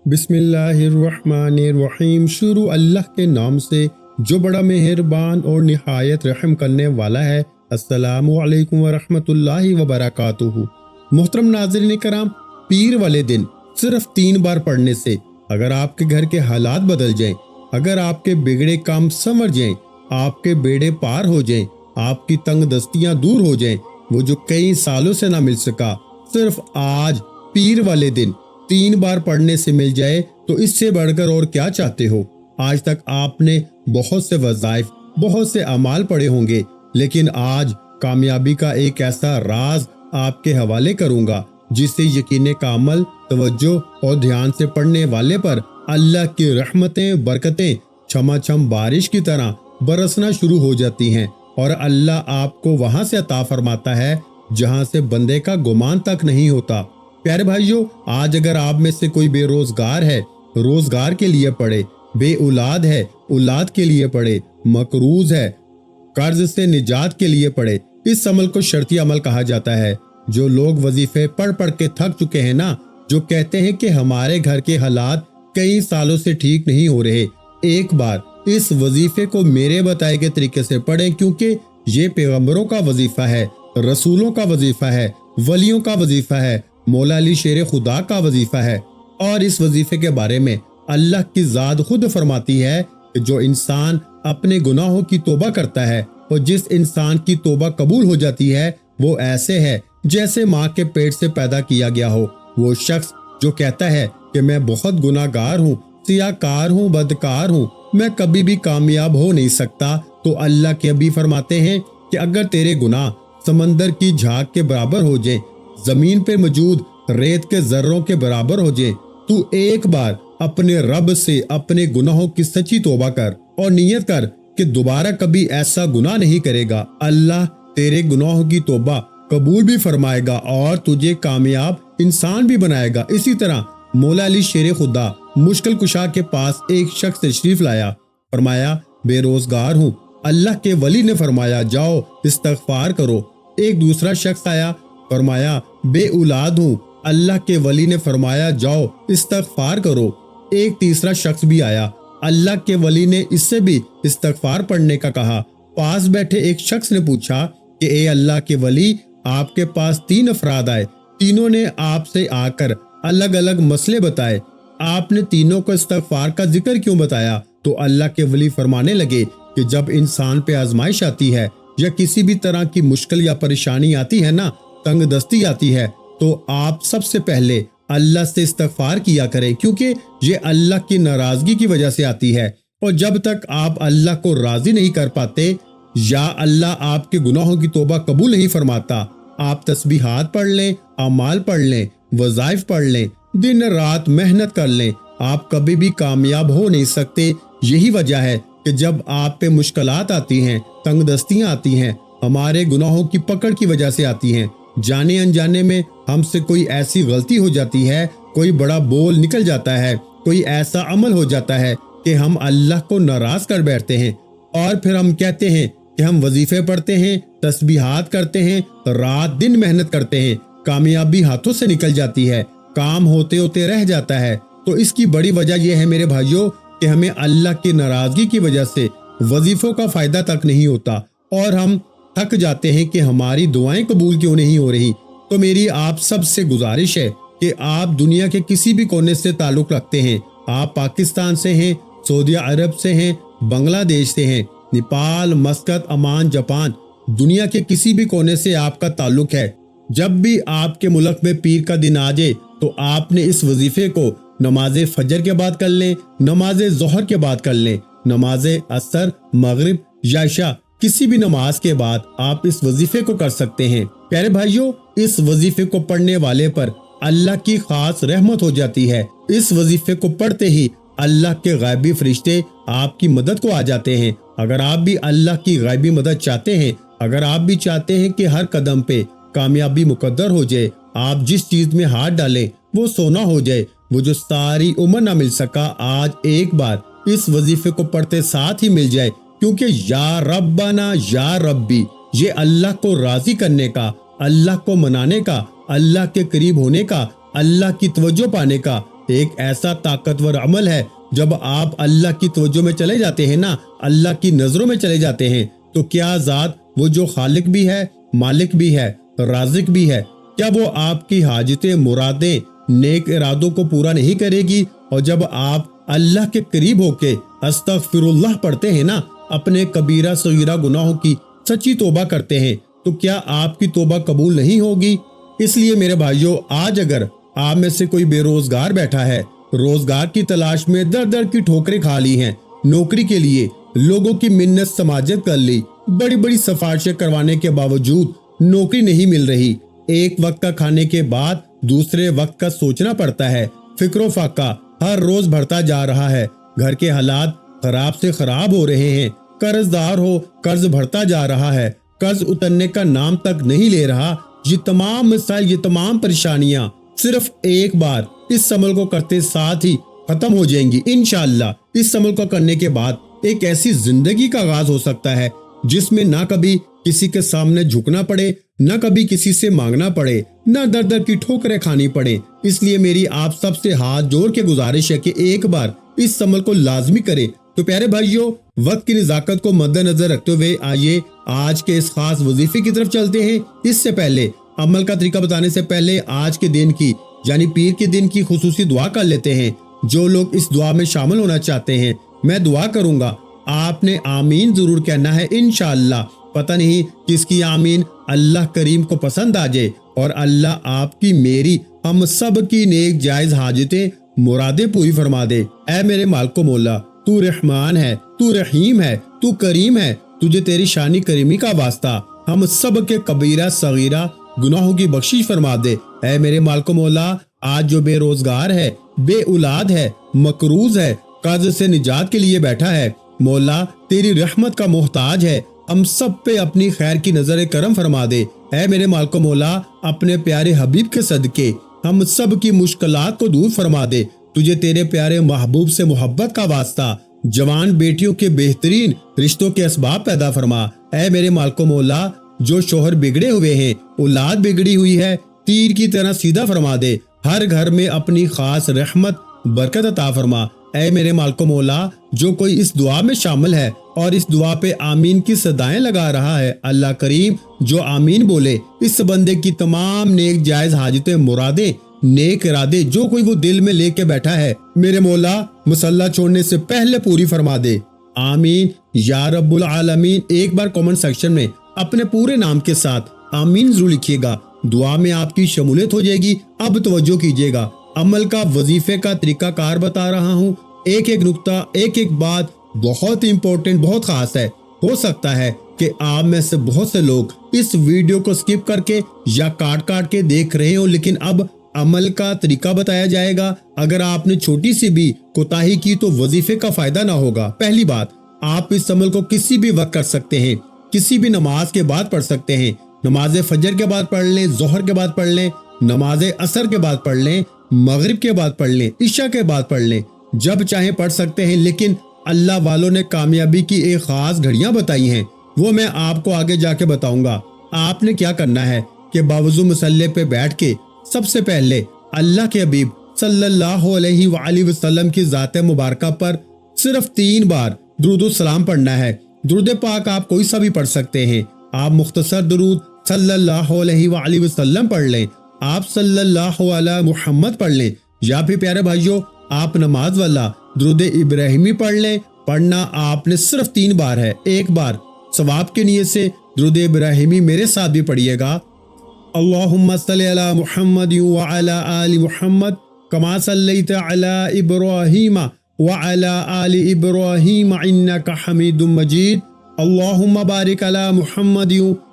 بسم اللہ الرحمن الرحیم۔ شروع اللہ کے نام سے جو بڑا مہربان اور نہایت رحم کرنے والا ہے۔ السلام علیکم ورحمۃ اللہ وبرکاتہ۔ محترم ناظرین کرام، پیر والے دن صرف 3 بار پڑھنے سے اگر آپ کے گھر کے حالات بدل جائیں، اگر آپ کے بگڑے کام سنور جائیں، آپ کے بیڑے پار ہو جائیں، آپ کی تنگ دستیاں دور ہو جائیں، وہ جو کئی سالوں سے نہ مل سکا صرف آج پیر والے دن 3 بار پڑھنے سے مل جائے تو اس سے بڑھ کر اور کیا چاہتے ہو؟ آج تک آپ نے بہت سے وظائف، بہت سے اعمال پڑھے ہوں گے، لیکن آج کامیابی کا ایک ایسا راز آپ کے حوالے کروں گا جس سے یقین کا عمل، توجہ اور دھیان سے پڑھنے والے پر اللہ کی رحمتیں، برکتیں چھما چھم بارش کی طرح برسنا شروع ہو جاتی ہیں، اور اللہ آپ کو وہاں سے عطا فرماتا ہے جہاں سے بندے کا گمان تک نہیں ہوتا۔ پیارے بھائیوں، آج اگر آپ میں سے کوئی بے روزگار ہے، روزگار کے لیے پڑھے، بے اولاد ہے، اولاد کے لیے پڑھے، مقروض ہے، قرض سے نجات کے لیے پڑھے۔ اس عمل کو شرطی عمل کہا جاتا ہے۔ جو لوگ وظیفے پڑھ پڑھ کے تھک چکے ہیں نا، جو کہتے ہیں کہ ہمارے گھر کے حالات کئی سالوں سے ٹھیک نہیں ہو رہے، ایک بار اس وظیفے کو میرے بتائے گئے طریقے سے پڑھیں، کیونکہ یہ پیغمبروں کا وظیفہ ہے، رسولوں کا وظیفہ ہے، ولیوں کا وظیفہ ہے، مولا علی شیر خدا کا وظیفہ ہے۔ اور اس وظیفے کے بارے میں اللہ کی ذات خود فرماتی ہے کہ جو انسان اپنے گناہوں کی توبہ کرتا ہے اور جس انسان کی توبہ قبول ہو جاتی ہے، وہ ایسے ہے جیسے ماں کے پیٹ سے پیدا کیا گیا ہو۔ وہ شخص جو کہتا ہے کہ میں بہت گناہ گار ہوں، سیاہ کار ہوں، بدکار ہوں، میں کبھی بھی کامیاب ہو نہیں سکتا، تو اللہ کے نبی فرماتے ہیں کہ اگر تیرے گناہ سمندر کی جھاگ کے برابر ہو جائیں، زمین پہ موجود ریت کے ذروں کے برابر ہو جائے، تو ایک بار اپنے رب سے اپنے گناہوں کی سچی توبہ کر اور نیت کر کہ دوبارہ کبھی ایسا گناہ نہیں کرے گا۔ اللہ تیرے گناہوں کی توبہ قبول بھی فرمائے گا اور تجھے کامیاب انسان بھی بنائے گا۔ اسی طرح مولا علی شیر خدا مشکل کشا کے پاس ایک شخص تشریف لایا، فرمایا بے روزگار ہوں۔ اللہ کے ولی نے فرمایا جاؤ استغفار کرو۔ ایک دوسرا شخص آیا، فرمایا بے اولاد ہوں۔ اللہ کے ولی نے فرمایا جاؤ استغفار کرو۔ ایک تیسرا شخص بھی آیا، اللہ کے ولی نے اس سے بھی استغفار پڑھنے کا کہا۔ پاس بیٹھے ایک شخص نے پوچھا کہ اے اللہ کے ولی، آپ کے پاس 3 افراد آئے، تینوں نے آپ سے آ کر الگ الگ مسئلے بتائے، آپ نے تینوں کو استغفار کا ذکر کیوں بتایا؟ تو اللہ کے ولی فرمانے لگے کہ جب انسان پہ آزمائش آتی ہے یا کسی بھی طرح کی مشکل یا پریشانی آتی ہے نا، تنگ دستی آتی ہے، تو آپ سب سے پہلے اللہ سے استغفار کیا کریں، کیونکہ یہ اللہ کی ناراضگی کی وجہ سے آتی ہے، اور جب تک آپ اللہ کو راضی نہیں کر پاتے یا اللہ آپ کے گناہوں کی توبہ قبول نہیں فرماتا، آپ تسبیحات پڑھ لیں، اعمال پڑھ لیں، وظائف پڑھ لیں، دن رات محنت کر لیں، آپ کبھی بھی کامیاب ہو نہیں سکتے۔ یہی وجہ ہے کہ جب آپ پہ مشکلات آتی ہیں، تنگ دستیاں آتی ہیں، ہمارے گناہوں کی پکڑ کی وجہ سے آتی ہیں، جانے انجانے میں ہم سے کوئی ایسی غلطی ہو جاتی ہے، کوئی بڑا بول نکل جاتا ہے، کوئی ایسا عمل ہو جاتا ہے کہ ہم اللہ کو ناراض کر بیٹھتے ہیں، اور پھر ہم کہتے ہیں کہ ہم وظیفے پڑھتے ہیں، تسبیحات کرتے ہیں، رات دن محنت کرتے ہیں، کامیابی ہاتھوں سے نکل جاتی ہے، کام ہوتے ہوتے رہ جاتا ہے۔ تو اس کی بڑی وجہ یہ ہے میرے بھائیوں کہ ہمیں اللہ کی ناراضگی کی وجہ سے وظیفوں کا فائدہ تک نہیں ہوتا، اور ہم تھک جاتے ہیں کہ ہماری دعائیں قبول کیوں نہیں ہو رہی۔ تو میری آپ سب سے گزارش ہے کہ آپ دنیا کے کسی بھی کونے سے تعلق رکھتے ہیں، آپ پاکستان سے ہیں، سعودی عرب سے ہیں، بنگلہ دیش سے ہیں، نیپال، مسقط، عمان، جاپان، دنیا کے کسی بھی کونے سے آپ کا تعلق ہے، جب بھی آپ کے ملک میں پیر کا دن آ جائے تو آپ نے اس وظیفے کو نماز فجر کے بعد کر لیں، نماز ظہر کے بعد کر لیں، نماز عصر، مغرب یا عشاء، کسی بھی نماز کے بعد آپ اس وظیفے کو کر سکتے ہیں۔ پیارے بھائیوں، اس وظیفے کو پڑھنے والے پر اللہ کی خاص رحمت ہو جاتی ہے۔ اس وظیفے کو پڑھتے ہی اللہ کے غیبی فرشتے آپ کی مدد کو آ جاتے ہیں۔ اگر آپ بھی اللہ کی غیبی مدد چاہتے ہیں، اگر آپ بھی چاہتے ہیں کہ ہر قدم پہ کامیابی مقدر ہو جائے، آپ جس چیز میں ہاتھ ڈالیں وہ سونا ہو جائے، وہ جو ساری عمر نہ مل سکا آج ایک بار اس وظیفے کو پڑھتے ساتھ ہی مل جائے، کیونکہ یا ربنا یا ربی، یہ اللہ کو راضی کرنے کا، اللہ کو منانے کا، اللہ کے قریب ہونے کا، اللہ کی توجہ پانے کا ایک ایسا طاقتور عمل ہے جب آپ اللہ کی توجہ میں چلے جاتے ہیں نا، اللہ کی نظروں میں چلے جاتے ہیں، تو کیا ذات وہ جو خالق بھی ہے، مالک بھی ہے، رازق بھی ہے، کیا وہ آپ کی حاجتیں، مرادیں، نیک ارادوں کو پورا نہیں کرے گی؟ اور جب آپ اللہ کے قریب ہو کے استغفر اللہ پڑھتے ہیں نا، اپنے کبیرہ صغیرہ گناہوں کی سچی توبہ کرتے ہیں، تو کیا آپ کی توبہ قبول نہیں ہوگی؟ اس لیے میرے بھائیوں، آج اگر آپ میں سے کوئی بے روزگار بیٹھا ہے، روزگار کی تلاش میں در در کی ٹھوکریں کھا لی ہیں، نوکری کے لیے لوگوں کی منت سماجت کر لی، بڑی بڑی سفارشیں کروانے کے باوجود نوکری نہیں مل رہی، ایک وقت کا کھانے کے بعد دوسرے وقت کا سوچنا پڑتا ہے، فکر و فاقہ ہر روز بڑھتا جا رہا ہے، گھر کے حالات خراب سے خراب ہو رہے ہیں، قرض دار ہو، قرض بڑھتا جا رہا ہے، قرض اترنے کا نام تک نہیں لے رہا، یہ تمام مسائل، یہ تمام پریشانیاں صرف ایک بار اس عمل کو کرتے ساتھ ہی ختم ہو جائیں گی انشاءاللہ۔ اس عمل کو کرنے کے بعد ایک ایسی زندگی کا آغاز ہو سکتا ہے جس میں نہ کبھی کسی کے سامنے جھکنا پڑے، نہ کبھی کسی سے مانگنا پڑے، نہ در در کی ٹھوکریں کھانی پڑے۔ اس لیے میری آپ سب سے ہاتھ جوڑ کے گزارش ہے کہ ایک بار اس عمل کو لازمی کرے۔ تو پیارے بھائیوں، وقت کی نزاکت کو مد نظر رکھتے ہوئے آئیے آج کے اس خاص وظیفے کی طرف چلتے ہیں۔ اس سے پہلے عمل کا طریقہ بتانے سے پہلے آج کے دن کی یعنی پیر کے دن کی خصوصی دعا کر لیتے ہیں۔ جو لوگ اس دعا میں شامل ہونا چاہتے ہیں، میں دعا کروں گا، آپ نے آمین ضرور کہنا ہے انشاءاللہ۔ پتہ نہیں کس کی آمین اللہ کریم کو پسند آ جائے اور اللہ آپ کی، میری، ہم سب کی نیک جائز حاجتیں، مرادیں پوری فرما دے۔ اے میرے مالک و مولا، تو رحمان ہے، تو رحیم ہے، تو کریم ہے، تجھے تیری شانی کریمی کا واسطہ ہم سب کے کبیرہ صغیرہ گناہوں کی بخشش فرما دے۔ اے میرے مالک و مولا، آج جو بے روزگار ہے، بے اولاد ہے، مقروض ہے، قرض سے نجات کے لیے بیٹھا ہے، مولا تیری رحمت کا محتاج ہے، ہم سب پہ اپنی خیر کی نظر کرم فرما دے۔ اے میرے مالک و مولا، اپنے پیارے حبیب کے صدقے ہم سب کی مشکلات کو دور فرما دے۔ تجھے تیرے پیارے محبوب سے محبت کا واسطہ جوان بیٹیوں کے بہترین رشتوں کے اسباب پیدا فرما۔ اے میرے مالک و مولا، جو شوہر بگڑے ہوئے ہیں، اولاد بگڑی ہوئی ہے، تیر کی طرح سیدھا فرما دے، ہر گھر میں اپنی خاص رحمت برکت عطا فرما۔ اے میرے مالک و مولا، جو کوئی اس دعا میں شامل ہے اور اس دعا پہ آمین کی صدائیں لگا رہا ہے، اللہ کریم جو آمین بولے، اس بندے کی تمام نیک جائز حاجتیں، مرادیں، نیک ارادے جو کوئی وہ دل میں لے کے بیٹھا ہے، میرے مولا مصلی چھوڑنے سے پہلے پوری فرما دے۔ آمین یا رب العالمین۔ ایک بار کامنٹ سیکشن میں اپنے پورے نام کے ساتھ آمین ضرور لکھیے گا، دعا میں آپ کی شمولیت ہو جائے گی۔ اب توجہ کیجیے گا، عمل کا وظیفے کا طریقہ کار بتا رہا ہوں، ایک ایک نقطہ، ایک ایک بات بہت امپورٹنٹ، بہت خاص ہے۔ ہو سکتا ہے کہ آپ میں سے بہت سے لوگ اس ویڈیو کو سکپ کر کے یا کاٹ کے دیکھ رہے ہوں، لیکن اب عمل کا طریقہ بتایا جائے گا۔ اگر آپ نے چھوٹی سی بھی کوتاہی کی تو وظیفے کا فائدہ نہ ہوگا۔ پہلی بات، آپ اس عمل کو کسی بھی وقت کر سکتے ہیں، کسی بھی نماز کے بعد پڑھ سکتے ہیں، نماز فجر کے بعد پڑھ لیں، ظہر کے بعد پڑھ لیں، نماز عصر کے بعد پڑھ لیں، مغرب کے بعد پڑھ لیں، عشاء کے بعد پڑھ لیں، جب چاہیں پڑھ سکتے ہیں۔ لیکن اللہ والوں نے کامیابی کی ایک خاص گھڑیاں بتائی ہیں، وہ میں آپ کو آگے جا کے بتاؤں گا۔ آپ نے کیا کرنا ہے کہ باوضو مصلی پہ بیٹھ کے سب سے پہلے اللہ کے حبیب صلی اللہ علیہ وآلہ وسلم کی ذات مبارکہ پر صرف 3 بار درود و سلام پڑھنا ہے۔ درود پاک آپ کوئی سا بھی پڑھ سکتے ہیں، آپ مختصر درود صلی اللہ علیہ وآلہ وسلم پڑھ لیں، آپ صلی اللہ علیہ محمد پڑھ لیں، یا پھر پیارے بھائیوں آپ نماز والا درود ابراہیمی پڑھ لیں۔ پڑھنا آپ نے صرف 3 بار ہے۔ ایک بار ثواب کی نیت سے درود ابراہیمی میرے ساتھ بھی پڑھیے گا، اللہم صلی علی محمد وعلی آل محمد کما صلیت علی ابراہیم وعلی آل ابراہیم انک حمید مجید، اللہم بارک علی محمد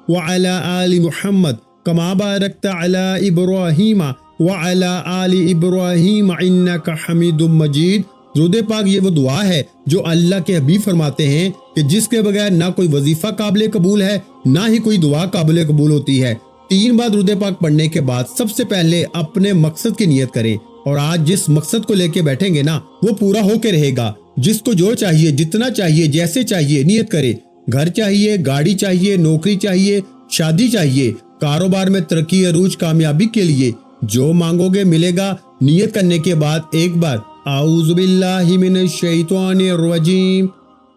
وعلی آل محمد کما بارکت علی ابراہیم وعلی آل ابراہیم انک حمید مجید۔ درود پاک یہ وہ دعا ہے جو اللہ کے حبیب فرماتے ہیں کہ جس کے بغیر نہ کوئی وظیفہ قابل قبول ہے، نہ ہی کوئی دعا قابل قبول ہوتی ہے۔ 3 بار درود پاک پڑھنے کے بعد سب سے پہلے اپنے مقصد کی نیت کریں، اور آج جس مقصد کو لے کے بیٹھیں گے نا وہ پورا ہو کے رہے گا۔ جس کو جو چاہیے، جتنا چاہیے، جیسے چاہیے نیت کرے۔ گھر چاہیے، گاڑی چاہیے، نوکری چاہیے، شادی چاہیے، کاروبار میں ترقی عروج کامیابی کے لیے جو مانگو گے ملے گا۔ نیت کرنے کے بعد ایک بار اعوذ باللہ من الشیطان الرجیم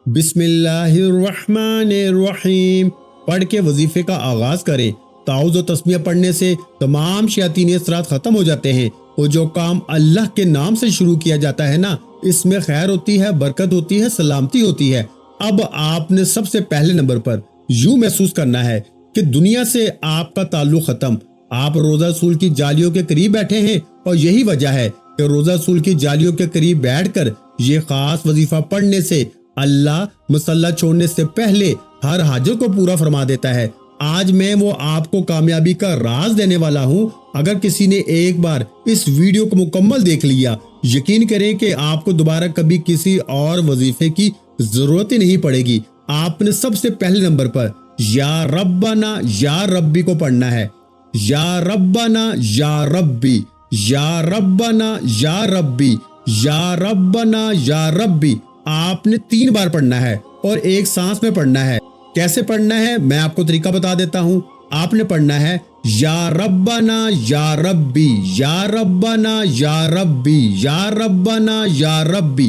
بسم اللہ الرحمن الرحیم پڑھ کے وظیفے کا آغاز کریں۔ تعوذ و تسمیہ پڑھنے سے تمام شیاطین اثرات ختم ہو جاتے ہیں، اور جو کام اللہ کے نام سے شروع کیا جاتا ہے نا، اس میں خیر ہوتی ہے، برکت ہوتی ہے، سلامتی ہوتی ہے۔ اب آپ نے سب سے پہلے نمبر پر یوں محسوس کرنا ہے کہ دنیا سے آپ کا تعلق ختم۔ آپ روزہ رسول کی جالیوں کے قریب بیٹھے ہیں، اور یہی وجہ ہے کہ روزہ رسول کی جالیوں کے قریب بیٹھ کر یہ خاص وظیفہ پڑھنے سے اللہ مصلی چھوڑنے سے پہلے ہر حاجت کو پورا فرما دیتا ہے۔ آج میں وہ آپ کو کامیابی کا راز دینے والا ہوں۔ اگر کسی نے ایک بار اس ویڈیو کو مکمل دیکھ لیا، یقین کریں کہ آپ کو دوبارہ کبھی کسی اور وظیفے کی ضرورت ہی نہیں پڑے گی۔ آپ نے سب سے پہلے نمبر پر یا ربنا یا ربی کو پڑھنا ہے۔ یا ربنا یا ربی، یا ربنا یا ربی، یا ربنا یا ربی آپ نے 3 بار پڑھنا ہے اور ایک سانس میں پڑھنا ہے۔ کیسے پڑھنا ہے میں آپ کو طریقہ بتا دیتا ہوں۔ آپ نے پڑھنا ہے یا ربنا یا ربی، یا ربنا یا ربی، یا ربنا یا ربی۔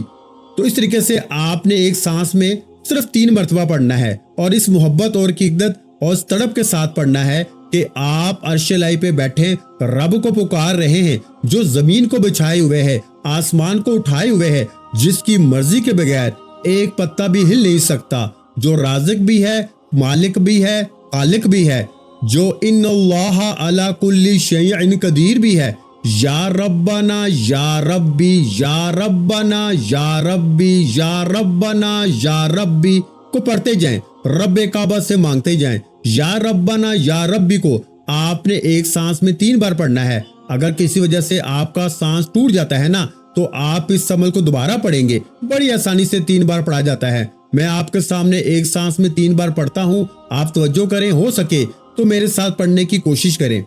تو اس طریقے سے آپ نے ایک سانس میں صرف 3 مرتبہ پڑھنا ہے، اور اس محبت اور عقیدت اور اس تڑپ کے ساتھ پڑھنا ہے کہ آپ عرش الہی پہ بیٹھے رب کو پکار رہے ہیں، جو زمین کو بچھائے ہوئے ہے، آسمان کو اٹھائے ہوئے ہے، جس کی مرضی کے بغیر ایک پتا بھی ہل نہیں سکتا، جو رازق بھی ہے، مالک بھی ہے، خالق بھی ہے، جو ان اللہ علی کل شیء قدیر بھی ہے۔ یا ربنا یا ربی، یا ربنا یا ربی، یا ربنا یا ربی کو پڑھتے جائیں، رب کعبہ سے مانگتے جائیں۔ یا ربنا یا ربی کو آپ نے ایک سانس میں 3 بار پڑھنا ہے۔ اگر کسی وجہ سے آپ کا سانس ٹوٹ جاتا ہے نا، تو آپ اس عمل کو دوبارہ پڑھیں گے، بڑی آسانی سے 3 بار پڑھا جاتا ہے۔ میں آپ کے سامنے ایک سانس میں 3 بار پڑھتا ہوں، آپ توجہ کریں، ہو سکے تو میرے ساتھ پڑھنے کی کوشش کریں۔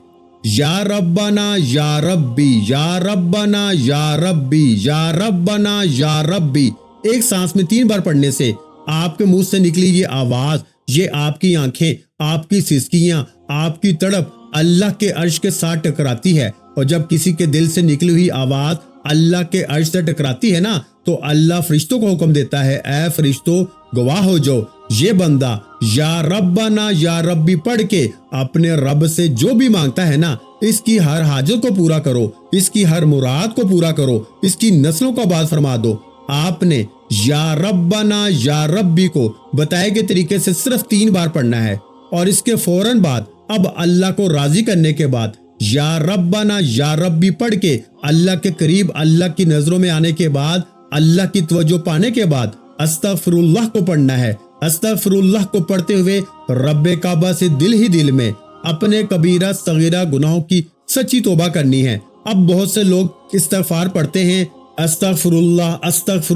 یا ربنا یا ربی، یا ربنا یا ربی، یا ربنا یا ربی ایک سانس میں 3 بار پڑھنے سے آپ کے منہ سے نکلی یہ آواز، یہ آپ کی آنکھیں، آپ کی سسکیاں، آپ کی تڑپ اللہ کے عرش کے ساتھ ٹکراتی ہے، اور جب کسی کے دل سے نکلی ہوئی آواز اللہ کے عرش سے ٹکراتی ہے نا، تو اللہ فرشتوں کو حکم دیتا ہے، اے فرشتوں گواہ ہو جاؤ، یہ بندہ یا ربنا یا ربی پڑھ کے اپنے رب سے جو بھی مانگتا ہے نا، اس کی ہر حاجت کو پورا کرو، اس کی ہر مراد کو پورا کرو، اس کی نسلوں کا آباد فرما دو۔ آپ نے یا ربنا یا ربی کو بتائے گئے طریقے سے صرف 3 بار پڑھنا ہے، اور اس کے فوراً بعد اب اللہ کو راضی کرنے کے بعد یا ربنا یا ربی پڑھ کے اللہ کے قریب، اللہ کی نظروں میں آنے کے بعد، اللہ کی توجہ پانے کے بعد استغفر اللہ کو پڑھنا ہے۔ استغفر اللہ کو پڑھتے ہوئے رب کعبہ سے دل ہی دل میں اپنے کبیرہ صغیرہ گناہوں کی سچی توبہ کرنی ہے۔ اب بہت سے لوگ استغفار پڑھتے ہیں، استغفر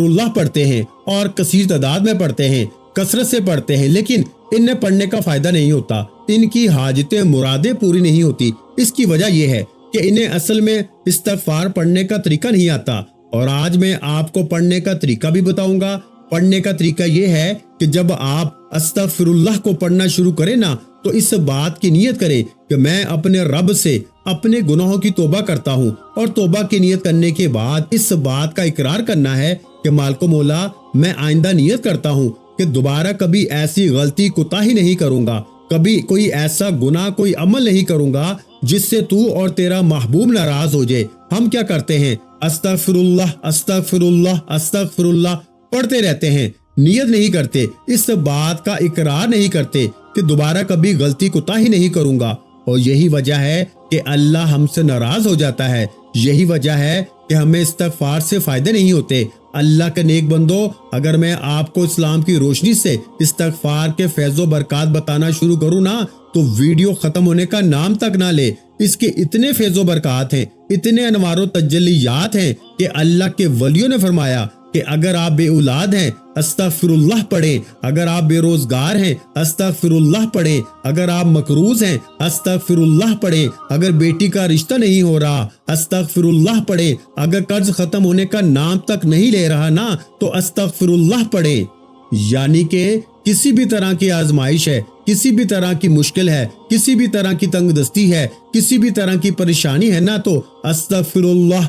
اللہ پڑھتے ہیں، اور کثیر تعداد میں پڑھتے ہیں، کثرت سے پڑھتے ہیں، لیکن انہیں پڑھنے کا فائدہ نہیں ہوتا، ان کی حاجتیں مرادیں پوری نہیں ہوتی۔ اس کی وجہ یہ ہے کہ انہیں اصل میں استغفار پڑھنے کا طریقہ نہیں آتا، اور آج میں آپ کو پڑھنے کا طریقہ بھی بتاؤں گا۔ پڑھنے کا طریقہ یہ ہے کہ جب آپ استغفر اللہ کو پڑھنا شروع کریں نا، تو اس بات کی نیت کریں کہ میں اپنے رب سے اپنے گناہوں کی توبہ کرتا ہوں، اور توبہ کی نیت کرنے کے بعد اس بات کا اقرار کرنا ہے کہ مالک و مولا، میں آئندہ نیت کرتا ہوں کہ دوبارہ کبھی ایسی غلطی کوتاہی نہیں کروں گا، کبھی کوئی ایسا گناہ، کوئی عمل نہیں کروں گا جس سے تو اور تیرا محبوب ناراض ہو جائے۔ ہم کیا کرتے ہیں؟ استغفر اللہ، استغفر اللہ، استغفر اللہ پڑھتے رہتے ہیں، نیت نہیں کرتے، اس بات کا اقرار نہیں کرتے کہ دوبارہ کبھی غلطی کوتاہی نہیں کروں گا، اور یہی وجہ ہے کہ اللہ ہم سے ناراض ہو جاتا ہے۔ یہی وجہ ہے کہ ہمیں استغفار سے فائدے نہیں ہوتے۔ اللہ کے نیک بندو، اگر میں آپ کو اسلام کی روشنی سے استغفار کے فیض و برکات بتانا شروع کروں نا، تو ویڈیو ختم ہونے کا نام تک نہ لے۔ اس کے اتنے فیض و برکات ہیں، اتنے انوار و تجلیات ہیں کہ اللہ کے ولیوں نے فرمایا کہ اگر آپ بے اولاد ہیں استغفر اللہ پڑھیں، اگر آپ بے روزگار ہیں استغفر اللہ پڑھیں، اگر آپ مقروض ہیں استغفر اللہ پڑھیں، اگر بیٹی کا رشتہ نہیں ہو رہا استغفر اللہ پڑھیں، اگر قرض ختم ہونے کا نام تک نہیں لے رہا نا، تو استغفر اللہ پڑھیں۔ یعنی کہ کسی بھی طرح کی آزمائش ہے، کسی بھی طرح کی مشکل ہے، کسی بھی طرح کی تنگ دستی ہے، کسی بھی طرح کی پریشانی ہے نا، تو استغفر اللہ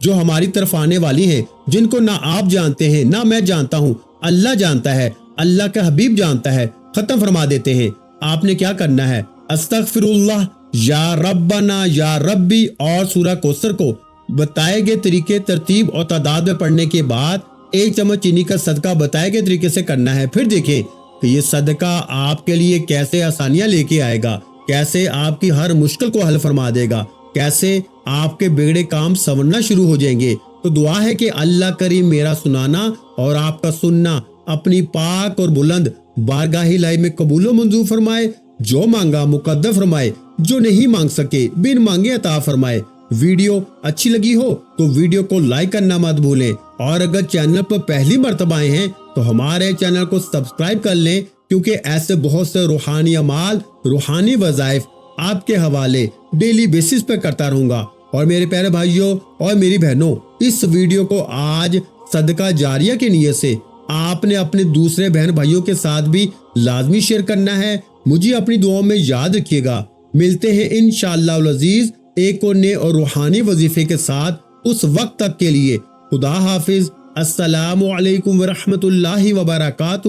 جو ہماری طرف آنے والی ہیں، جن کو نہ آپ جانتے ہیں نہ میں جانتا ہوں، اللہ جانتا ہے، اللہ کا حبیب جانتا ہے، ختم فرما دیتے ہیں۔ آپ نے کیا کرنا ہے؟ استغفر اللہ، یا ربنا، یا ربی اور سورہ کوثر کو بتائے گئے طریقے، ترتیب اور تعداد میں پڑھنے کے بعد 1 چمچ چینی کا صدقہ بتائے گئے طریقے سے کرنا ہے۔ پھر دیکھیں کہ یہ صدقہ آپ کے لیے کیسے آسانیاں لے کے آئے گا، کیسے آپ کی ہر مشکل کو حل فرما دے گا، کیسے آپ کے بگڑے کام سنورنا شروع ہو جائیں گے۔ تو دعا ہے کہ اللہ کریم میرا سنانا اور آپ کا سننا اپنی پاک اور بلند بارگاہ الہی میں قبول و منظور فرمائے، جو مانگا مقدر فرمائے، جو نہیں مانگ سکے بن مانگے عطا فرمائے۔ ویڈیو اچھی لگی ہو تو ویڈیو کو لائک کرنا مت بھولیں، اور اگر چینل پر پہلی مرتبہ آئے ہیں تو ہمارے چینل کو سبسکرائب کر لیں، کیونکہ ایسے بہت سے روحانی اعمال، روحانی وظائف آپ کے حوالے ڈیلی بیسس پہ کرتا رہوں گا۔ اور میرے پیارے بھائیوں اور میری بہنوں، اس ویڈیو کو آج صدقہ جاریہ کی نیت سے آپ نے اپنے دوسرے بہن بھائیوں کے ساتھ بھی لازمی شیئر کرنا ہے۔ مجھے اپنی دعاؤں میں یاد رکھیے گا۔ ملتے ہیں انشاءاللہ العزیز ایک اور نئے اور روحانی وظیفے کے ساتھ۔ اس وقت تک کے لیے خدا حافظ۔ السلام علیکم ورحمۃ اللہ وبرکاتہ۔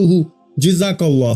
جزاک اللہ۔